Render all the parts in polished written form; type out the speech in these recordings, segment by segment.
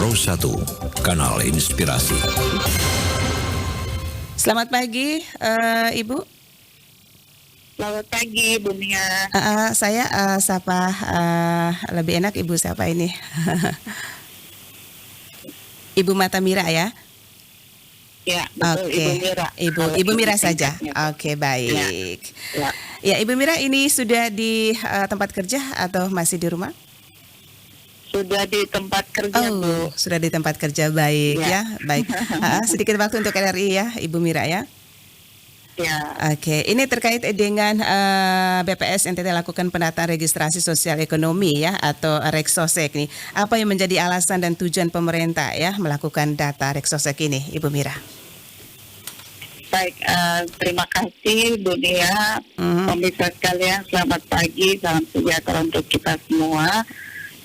Pro 1, kanal inspirasi. Selamat pagi, Ibu. Selamat pagi, Bu Nia. Saya sapa lebih enak Ibu siapa ini? Ibu Mata Mira ya? Ya, betul, Oke. Ibu Mira. Ibu Mira saja. singkatnya. Oke, baik. Ya. Ya, Ibu Mira ini sudah di tempat kerja atau masih di rumah? Sudah di tempat kerja, Bu. Sudah di tempat kerja, baik ya. Ya. Baik. Sedikit waktu untuk RRI ya, Ibu Mira ya. Ya, Oke, ini terkait dengan BPS NTT lakukan pendataan registrasi sosial ekonomi ya atau Reksosek nih. Apa yang menjadi alasan dan tujuan pemerintah ya melakukan data Reksosek ini, Ibu Mira? baik. Terima kasih, Bu Nia. Pemirsa sekalian, selamat pagi. Salam sejahtera untuk kita semua.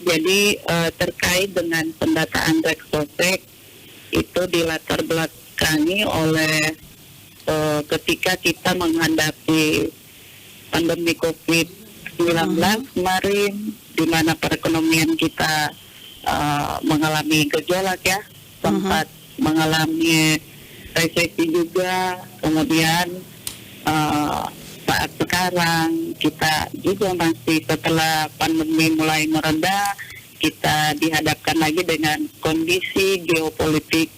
Jadi, terkait dengan pendataan Reksosek, itu dilatar belakangi oleh ketika kita menghadapi pandemi COVID-19 kemarin, di mana perekonomian kita mengalami gejolak ya, sempat mengalami resesi juga, kemudian saat sekarang kita juga masih setelah pandemi mulai mereda, kita dihadapkan lagi dengan kondisi geopolitik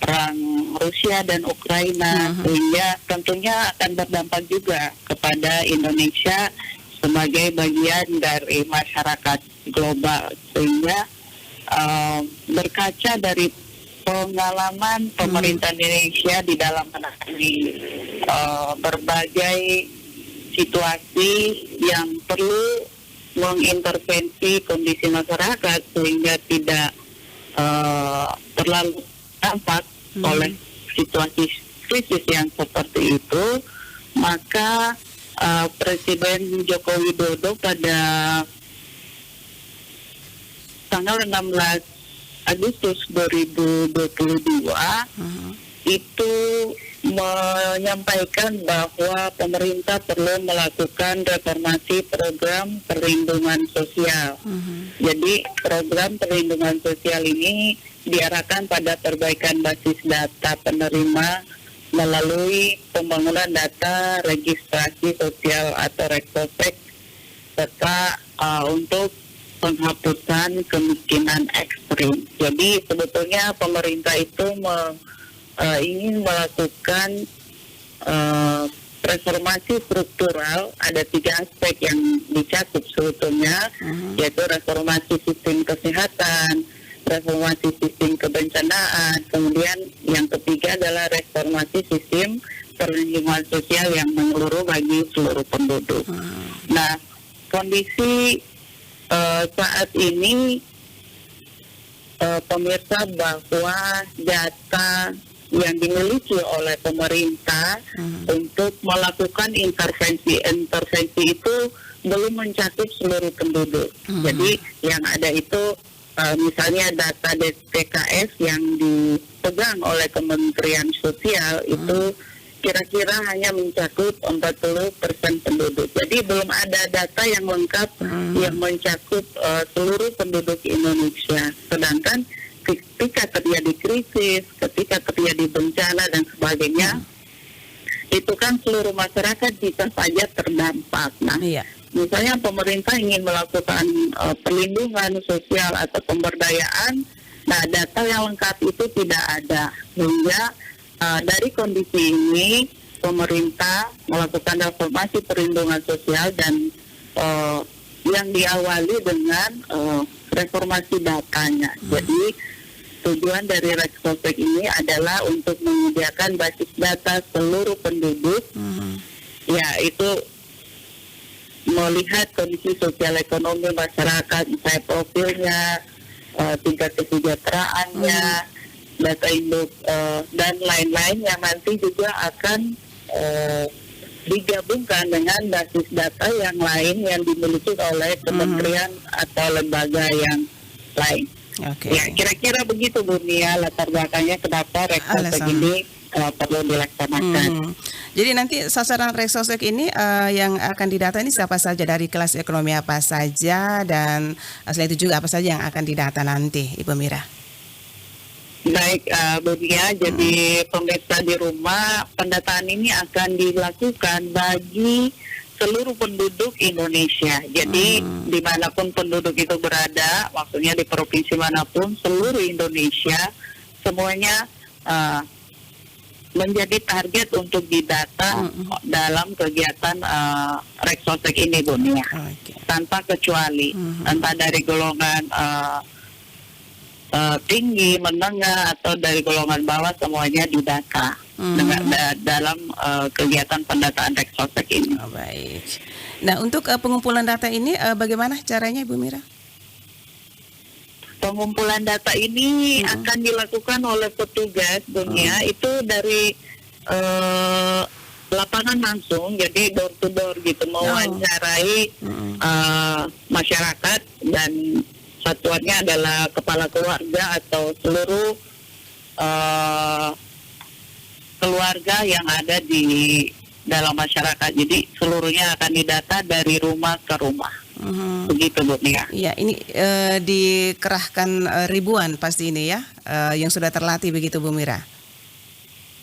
perang Rusia dan Ukraina, sehingga tentunya akan berdampak juga kepada Indonesia sebagai bagian dari masyarakat global. Sehingga berkaca dari pengalaman pemerintah Indonesia di dalam menangani berbagai situasi yang perlu mengintervensi kondisi masyarakat sehingga tidak terlalu dampak oleh situasi krisis yang seperti itu, maka Presiden Joko Widodo pada tanggal 16 Agustus 2022 itu menyampaikan bahwa pemerintah perlu melakukan reformasi program perlindungan sosial. Jadi program perlindungan sosial ini diarahkan pada perbaikan basis data penerima melalui pembangunan data registrasi sosial atau Reksosek serta untuk penghapusan kemiskinan ekstrim. Jadi sebetulnya pemerintah itu ingin melakukan reformasi struktural. Ada 3 aspek yang dicakup sebetulnya, yaitu reformasi sistem kesehatan, reformasi sistem kebencanaan, kemudian yang ketiga adalah reformasi sistem perlindungan sosial yang menyeluruh bagi seluruh penduduk. Nah, kondisi saat ini pemirsa bahwa data yang dimiliki oleh pemerintah untuk melakukan intervensi itu belum mencakup seluruh penduduk. Jadi yang ada itu misalnya data DTKS yang dipegang oleh Kementerian Sosial itu kira-kira hanya mencakup 40% penduduk. Jadi belum ada data yang lengkap yang mencakup seluruh penduduk Indonesia. Sedangkan ketika terjadi krisis, ketika terjadi bencana dan sebagainya, itu kan seluruh masyarakat bisa saja terdampak. Nah, misalnya pemerintah ingin melakukan perlindungan sosial atau pemberdayaan, nah data yang lengkap itu tidak ada. Sehingga dari kondisi ini pemerintah melakukan reformasi perlindungan sosial dan yang diawali dengan reformasi datanya. Jadi tujuan dari Reksosek ini adalah untuk menyediakan basis data seluruh penduduk, yaitu melihat kondisi sosial ekonomi masyarakat, misalnya profilnya, tingkat kesejahteraannya, data induk dan lain-lain yang nanti juga akan digabungkan dengan basis data yang lain yang dimiliki oleh kementerian atau lembaga yang lain. Ya, kira-kira begitu Bu Nia latar belakangnya kenapa Reksosek ini perlu dilaksanakan. Jadi nanti sasaran Reksosek ini yang akan didata ini siapa saja, dari kelas ekonomi apa saja, dan selain itu juga apa saja yang akan didata nanti, Ibu Mira? Baik, Bu Dia, jadi pemirsa di rumah, pendataan ini akan dilakukan bagi seluruh penduduk Indonesia. Jadi dimanapun penduduk itu berada, maksudnya di provinsi manapun, seluruh Indonesia, semuanya menjadi target untuk didata dalam kegiatan Reksosek ini, Bu Nia. Tanpa kecuali, entah dari golongan tinggi, menengah, atau dari golongan bawah, semuanya didata dalam kegiatan pendataan Reksosek ini. Oh, baik. Nah, untuk pengumpulan data ini bagaimana caranya, Ibu Mira? Pengumpulan data ini akan dilakukan oleh petugas dunia itu dari lapangan langsung, jadi door to door gitu, mewawancarai masyarakat, dan satuannya adalah kepala keluarga atau seluruh keluarga yang ada di dalam masyarakat. Jadi seluruhnya akan didata dari rumah ke rumah. Begitu, Bu Nia. Iya, ini dikerahkan ribuan pasti ini ya, yang sudah terlatih begitu, Bu Mira.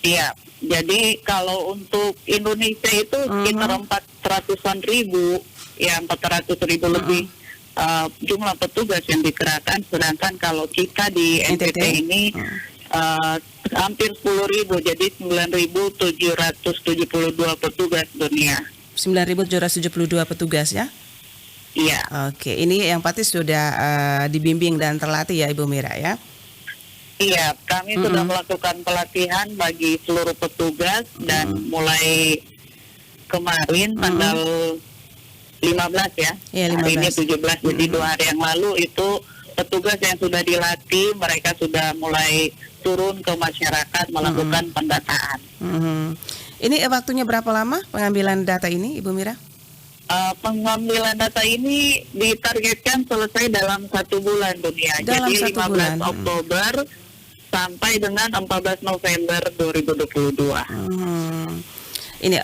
Iya, jadi kalau untuk Indonesia itu sekitar 400-an ribu, ya 400 ribu lebih jumlah petugas yang dikerahkan, sedangkan kalau kita di NTT ini hampir 10.000, jadi 9.772 petugas dunia. 9.772 petugas ya? Iya. Oke, ini yang pasti sudah dibimbing dan terlatih ya, Ibu Mira ya? Iya, kami sudah melakukan pelatihan bagi seluruh petugas, dan mulai kemarin tanggal 15 ya, hari ini 17, jadi 2 hari yang lalu itu petugas yang sudah dilatih, mereka sudah mulai turun ke masyarakat melakukan pendataan. Ini waktunya berapa lama pengambilan data ini, Ibu Mira? Pengambilan data ini ditargetkan selesai dalam 1 bulan dunia. Dalam Jadi 1 bulan. 15 Oktober sampai dengan 14 November 2022. Ini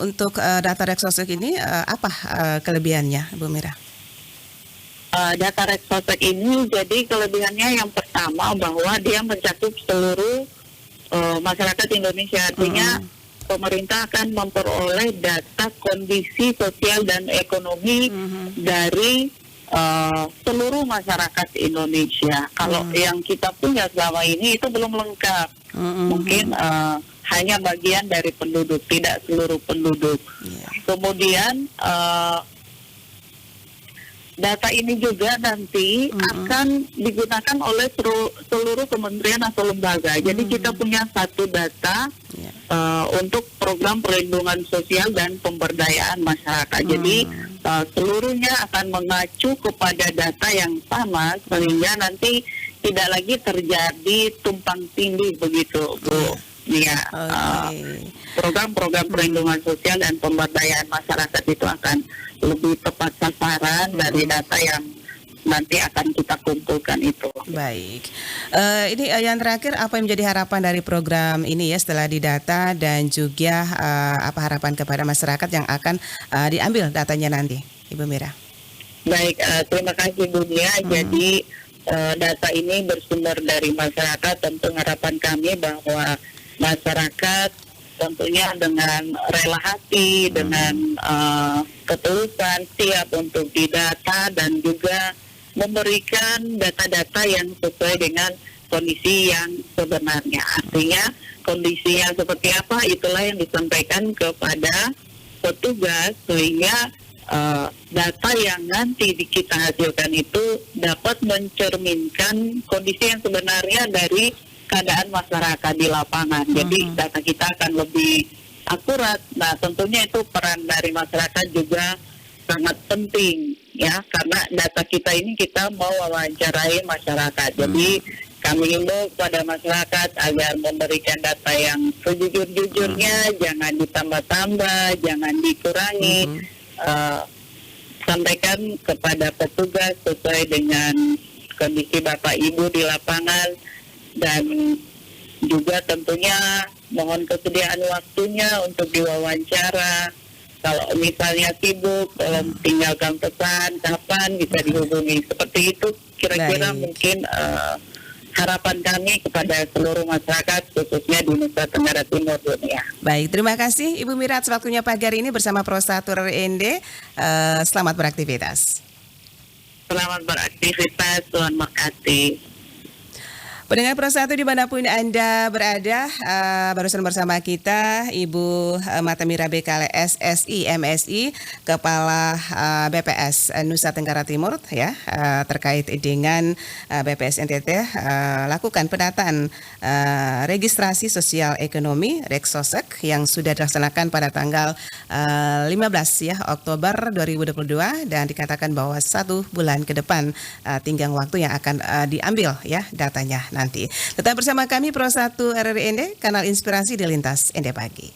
untuk data Reksosek ini apa kelebihannya, Bu Mira? Data Reksosek ini jadi kelebihannya yang pertama bahwa dia mencakup seluruh masyarakat Indonesia. Artinya pemerintah akan memperoleh data kondisi sosial dan ekonomi dari seluruh masyarakat Indonesia. Kalau yang kita punya selama ini itu belum lengkap. Mungkin hanya bagian dari penduduk, tidak seluruh penduduk. Kemudian data ini juga nanti akan digunakan oleh seluruh kementerian atau lembaga. Jadi kita punya satu data untuk program perlindungan sosial dan pemberdayaan masyarakat. Jadi seluruhnya akan mengacu kepada data yang sama, sehingga nanti tidak lagi terjadi tumpang tindih begitu, Bu. Ya, program-program perlindungan sosial dan pemberdayaan masyarakat itu akan lebih tepat sasaran dari data yang nanti akan kita kumpulkan itu. Baik, ini yang terakhir, apa yang menjadi harapan dari program ini ya setelah didata, dan juga apa harapan kepada masyarakat yang akan diambil datanya nanti, Ibu Mira? Baik, terima kasih Bu Dia. Jadi data ini bersumber dari masyarakat. Tentu harapan kami bahwa masyarakat tentunya dengan rela hati, dengan ketulusan siap untuk didata, dan juga memberikan data-data yang sesuai dengan kondisi yang sebenarnya. Artinya kondisinya seperti apa, itulah yang disampaikan kepada petugas, sehingga data yang nanti kita hasilkan itu dapat mencerminkan kondisi yang sebenarnya dari keadaan masyarakat di lapangan. Jadi data kita akan lebih akurat. Nah, tentunya itu peran dari masyarakat juga sangat penting ya, karena data kita ini kita mau wawancarai masyarakat. Jadi kami himbau kepada masyarakat agar memberikan data yang sejujur-jujurnya, jangan ditambah-tambah, jangan dikurangi. Sampaikan kepada petugas sesuai dengan kondisi Bapak Ibu di lapangan. Dan juga tentunya mohon kesediaan waktunya untuk diwawancara. Kalau misalnya sibuk, tinggalkan pesan kapan bisa dihubungi. Seperti itu kira-kira mungkin harapan kami kepada seluruh masyarakat khususnya di Nusa Tenggara Timur dunia. Baik, terima kasih Ibu Mira atas waktunya pagi hari ini bersama Pro 1 RRIND. Selamat beraktivitas. Selamat beraktivitas, Tuhan memberkati. Pendengar Pro 1 dimanapun Anda berada, barusan bersama kita Ibu Mata Mira BKL SSI MSI, Kepala BPS Nusa Tenggara Timur ya, terkait dengan BPS NTT lakukan pendataan registrasi sosial ekonomi Reksosek yang sudah dilaksanakan pada tanggal 15 ya Oktober 2022 dan dikatakan bahwa 1 bulan ke depan tinggal waktu yang akan diambil ya datanya nanti. Tetap bersama kami Pro 1 RRIND, kanal inspirasi di lintas Ende Pagi.